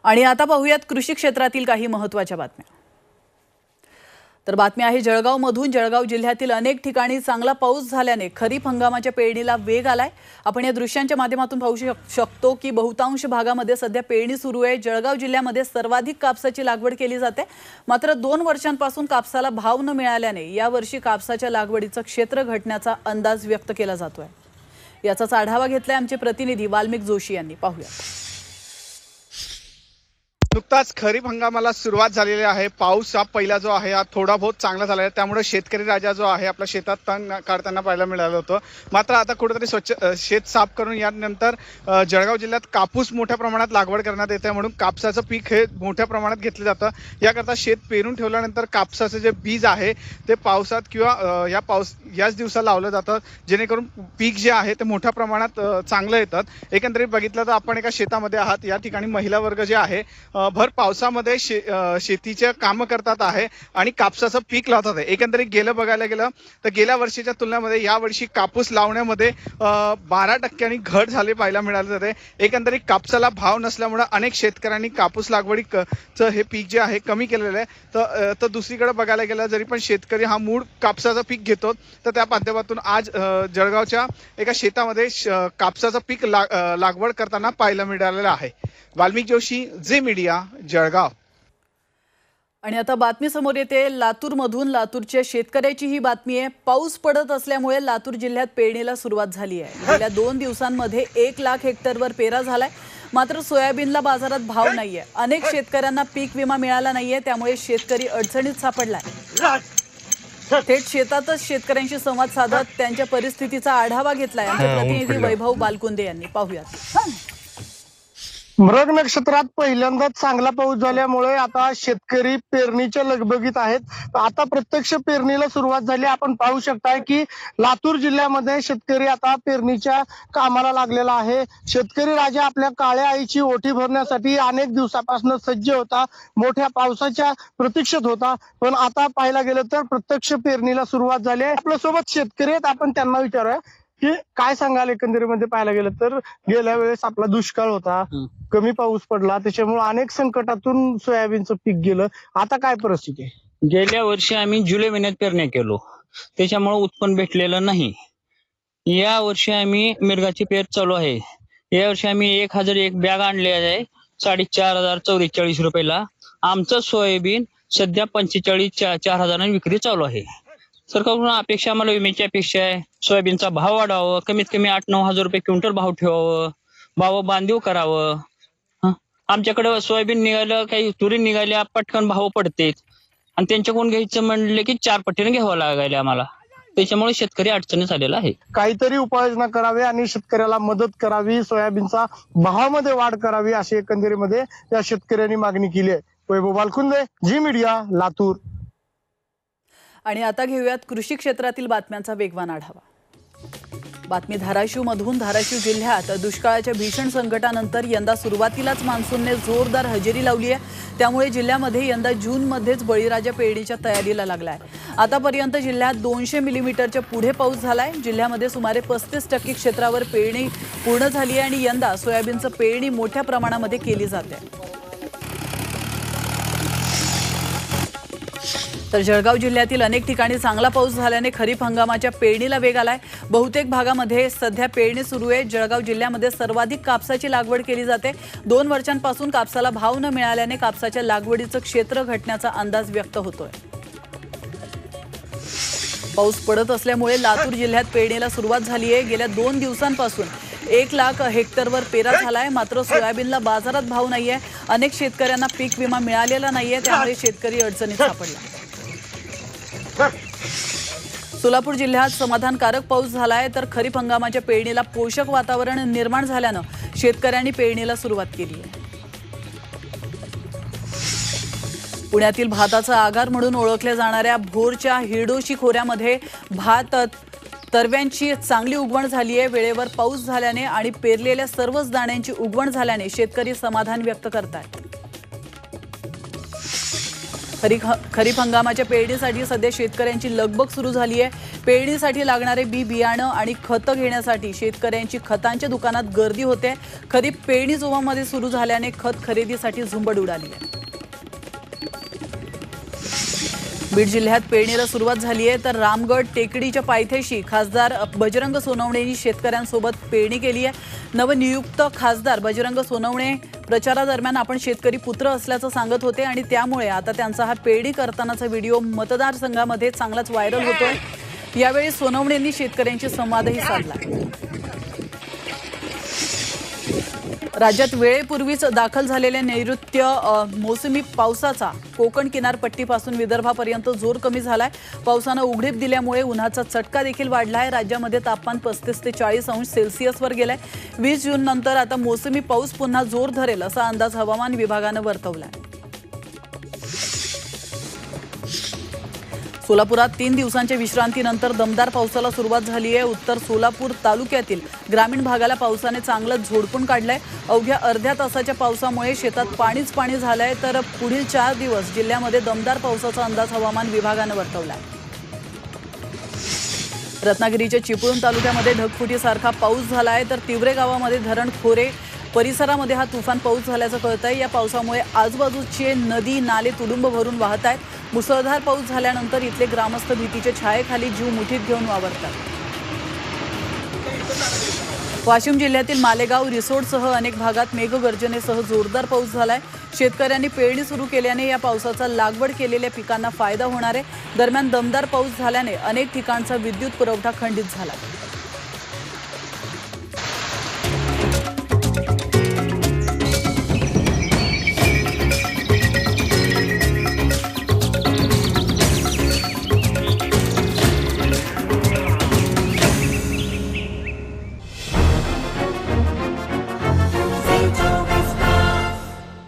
आणि आता पाहूयात कृषी क्षेत्रातील काही महत्त्वाच्या बातम्या। तर बातमी आहे जळगावमधून। जळगाव जिल्ह्यातील अनेक ठिकाणी चांगला पाऊस झाल्याने खरीप हंगामाच्या पेरणीला वेग आलाय। आपण या दृश्यांच्या माध्यमातून पाहू शकतो की बहुतांश भागामध्ये सध्या पेरणी सुरू आहे। जळगाव जिल्ह्यामध्ये सर्वाधिक कापसाची लागवड केली जाते। मात्र 2 वर्षांपासून कापसाला भाव न मिळाल्याने यावर्षी कापसाच्या लागवडीचं क्षेत्र घटण्याचा अंदाज व्यक्त केला जातोय। याचाच आढावा घेतलाय आमचे प्रतिनिधी वाल्मिक जोशी यांनी। पाहूया। नुकताच खरीप हंगामाला सुरुवात झालेली आहे। पाऊस हा पहिला जो आहे हा थोडा बहुत चांगला झाला आहे, त्यामुळे शेतकरी राजा जो आहे आपल्या शेतात तण काढताना पाहायला मिळालं होतं। मात्र आता कुठेतरी शेत साफ करून यानंतर जळगाव जिल्ह्यात कापूस मोठ्या प्रमाणात लागवड करण्यात येते, म्हणून कापसाचं पीक हे मोठ्या प्रमाणात घेतलं जातं। याकरता शेत पेरून ठेवल्यानंतर कापसाचं जे बीज आहे ते पावसात किंवा याच दिवसाला लावलं जातं, जेणेकरून पीक जे आहे ते मोठ्या प्रमाणात चांगलं येतात। एकंदरीत बघितलं तर आपण एका शेतामध्ये आहात। या ठिकाणी महिला वर्ग जे आहे भर पावसामध्ये शेतीचे काम करतात आहे आणि कापसाचं पीक लावतात आहे। एकंदरीत गेलं बघायला गेलं तर गेल्या वर्षीच्या तुलनेमध्ये या वर्षी कापूस लावण्यामध्ये 12% घट झाली पाहायला मिळाले जाते। एकंदरीत कापसाला भाव नसल्यामुळे अनेक शेतकऱ्यांनी कापूस लागवडीचं हे पीक जे आहे कमी केलेलं आहे। तर दुसरीकडे बघायला गेलं जरी पण शेतकरी हा मूळ कापसाचं पीक घेतो, तर त्या माध्यमातून आज जळगावच्या एका शेतामध्ये कापसाचं पीक लागवड करताना पाहायला मिळालेलं आहे। वाल्मिक जोशी, झी मीडिया, जळगाव। आणि आता बातमी समोर येते लातूरमधून। लातूरच्या शेतकऱ्याची ही बातमी आहे। पाऊस पडत असल्यामुळे लातूर जिल्ह्यात पेरणीला सुरुवात झाली आहे। गेल्या 2 दिवसांमध्ये 1 लाख हेक्टरवर पेरा झालाय। मात्र सोयाबीनला बाजारात भाव नाहीये। अनेक शेतकऱ्यांना पीक विमा मिळाला नाहीये, त्यामुळे शेतकरी अडचणीत सापडलाय। थेट शेतातच शेतकऱ्यांशी संवाद साधत त्यांच्या परिस्थितीचा आढावा घेतलाय आमचे प्रतिनिधी वैभव बालकुंदे यांनी। पाहूयात। मृग नक्षत्रात पहिल्यांदाच चांगला पाऊस झाल्यामुळे आता शेतकरी पेरणीच्या लगबगीत आहेत। आता प्रत्यक्ष पेरणीला सुरुवात झाली। आपण पाहू शकताय की लातूर जिल्ह्यामध्ये शेतकरी आता पेरणीच्या कामाला लागलेला आहे। शेतकरी राजा आपल्या काळ्या आईची ओटी भरण्यासाठी अनेक दिवसापासून सज्ज होता, मोठ्या पावसाच्या प्रतीक्षेत होता, पण आता पाहायला गेलं तर प्रत्यक्ष पेरणीला सुरुवात झाली आहे। आपल्यासोबत शेतकरी आहेत, आपण त्यांना विचारूया की काय सांगाल। एकंदरीमध्ये पाहायला गेलं तर गेल्या वेळेस आपला दुष्काळ होता, कमी पाऊस पडला, त्याच्यामुळे अनेक संकटातून सोयाबीनचं पीक गेलं। आता काय परिस्थिती आहे? गेल्या वर्षी आम्ही जुलै महिन्यात पेरण्या केलो, त्याच्यामुळे उत्पन्न भेटलेलं नाही। या वर्षी आम्ही मिरगाची पेर चालू आहे। या वर्षी आम्ही 1001 बॅग आणले आहे 4,544 रुपयाला। आमचं सोयाबीन सध्या 45-4,000 विक्री चालू आहे। सरकारकडून अपेक्षा, आम्हाला विम्याची अपेक्षा आहे, सोयाबीनचा भाव वाढावं, कमीत कमी 8-9 हजार रुपये क्विंटल भाव ठेवावं, भाव बांधीव करावं। आमच्याकडे सोयाबीन निघालं, काही तुरी निघाल्या, पटकन भाव पडते आणि त्यांच्याकडून घ्यायचं म्हणले की 4 पटीने घ्यावं लागायला आम्हाला। त्याच्यामुळे शेतकरी अडचणीत आलेला आहे। काहीतरी उपाययोजना करावी आणि शेतकऱ्याला मदत करावी, सोयाबीनचा भावामध्ये वाढ करावी, अशी एकंदरीमध्ये या शेतकऱ्यांनी मागणी केली आहे। वैभव बालकुंदे, झी मीडिया, लातूर। आणि आता घेऊयात कृषी क्षेत्रातील बातम्यांचा वेगवान आढावा। बातमी धाराशिवमधून। धाराशिव जिल्ह्यात दुष्काळाच्या भीषण संकटानंतर यंदा सुरुवातीलाच मान्सूनने जोरदार हजेरी लावली आहे। त्यामुळे जिल्ह्यामध्ये यंदा जूनमध्येच बळीराजा पेरणीच्या तयारीला लागलाय। आतापर्यंत जिल्ह्यात 200 मिलीमीटरच्या पुढे पाऊस झालाय। जिल्ह्यामध्ये सुमारे 35% क्षेत्रावर पेरणी पूर्ण झाली आहे आणि यंदा सोयाबीनचं पेरणी मोठ्या प्रमाणामध्ये केली जाते। तर जळगाव जिल्ह्यातील अनेक ठिकाणी चांगला पाऊस झाल्याने खरीप हंगामाच्या पेरणीला वेग आलाय। बहुतेक भागामध्ये सध्या पेरणी सुरू आहे। जळगाव जिल्ह्यामध्ये सर्वाधिक कापसाची लागवड केली जाते। 2 वर्षांपासून कापसाला भाव न मिळाल्याने कापसाच्या लागवडीचं क्षेत्र घटण्याचा अंदाज व्यक्त होतोय। पाऊस पडत असल्यामुळे लातूर जिल्ह्यात पेरणीला सुरुवात झाली आहे। गेल्या 2 दिवसांपासून 1 लाख हेक्टरवर पेरा झालाय। मात्र सोयाबीनला बाजारात भाव नाहीये। अनेक शेतकऱ्यांना पीक विमा मिळालेला नाहीये, त्यामुळे शेतकरी अडचणीत सापडला। सोलापूर जिल्ह्यात समाधानकारक पाऊस झालाय, तर खरीप हंगामाच्या पेरणीला पोषक वातावरण निर्माण झाल्यानं शेतकऱ्यांनी पेरणीला सुरुवात केली आहे। पुण्यातील भाताचा आगार म्हणून ओळखल्या जाणाऱ्या भोरच्या हिरडोशी खोऱ्यामध्ये भात तरव्यांची चांगली उगवण झाली आहे। वेळेवर पाऊस झाल्याने आणि पेरलेल्या सर्वच दाण्यांची उगवण झाल्याने शेतकरी समाधान व्यक्त करतात। खरीप हंगामाच्या पेरणीसाठी सध्या शेतकऱ्यांची लगबग सुरू झाली आहे। पेरणीसाठी लागणारे बियाणं आणि खतं घेण्यासाठी शेतकऱ्यांची खतांच्या दुकानात गर्दी होते। खरीप पेरणी जोमामध्ये सुरू झाल्याने खत खरेदीसाठी झुंबड उडाली आहे। बीड जिल्ह्यात पेरणीला सुरुवात झाली आहे, तर रामगड टेकडीच्या पायथ्याशी खासदार बजरंग सोनवणेंनी शेतकऱ्यांसोबत पेरणी केली आहे। नवनियुक्त खासदार बजरंग सोनवणे प्रचारादरम्यान आपण शेतकरी पुत्र असल्याचं सांगत होते आणि त्यामुळे आता त्यांचा हा पेरणी करतानाचा व्हिडिओ मतदारसंघामध्ये चांगलाच व्हायरल होतोय। यावेळी सोनवणेंनी शेतकऱ्यांशी संवादही साधला। राज्यात वेळेपूर्वीच दाखल झालेल्या नैऋत्य मोसमी पावसाचा कोकण किनारपट्टीपासून विदर्भापर्यंत जोर कमी झालाय। पावसानं उघडीप दिल्यामुळे उन्हाचा चटका देखील वाढलाय। राज्यामध्ये तापमान 35 ते 40 अंश सेल्सिअसवर गेलंय। 20 जून नंतर आता मोसमी पाऊस पुन्हा जोर धरेल असा अंदाज हवामान विभागानं वर्तवलाय। सोलापुरात 3 दिवसांच्या विश्रांतीनंतर दमदार पावसाला सुरुवात झाली आहे। उत्तर सोलापूर तालुक्यातील ग्रामीण भागाला पावसाने चांगलं झोडपून काढलंय। अवघ्या अर्ध्या तासाच्या पावसामुळे शेतात पाणीच पाणी झालंय, तर पुढील 4 दिवस जिल्ह्यामध्ये दमदार पावसाचा अंदाज हवामान विभागानं वर्तवलाय। रत्नागिरीच्या चिपळूण तालुक्यामध्ये ढगफुटीसारखा पाऊस झालाय, तर तिवरे गावामध्ये धरण खोरे परिसरामध्ये हा तुफान पाऊस झाल्याचं कळतंय। या पावसामुळे आजूबाजूचे नदी नाले तुडुंब भरून वाहत आहेत। मुसळधार पाऊस झाल्यानंतर इथले ग्रामस्थ भीतीच्या छायेखाली जीव मुठीत घेऊन वावरतात। वाशिम जिल्ह्यातील मालेगाव रिसोडसह अनेक भागात मेघगर्जनेसह जोरदार पाऊस झालाय। शेतकऱ्यांनी पेरणी सुरू केल्याने या पावसाचा लागवड केलेल्या पिकांना फायदा होणार आहे। दरम्यान दमदार पाऊस झाल्याने अनेक ठिकाणचा विद्युत पुरवठा खंडित झाला।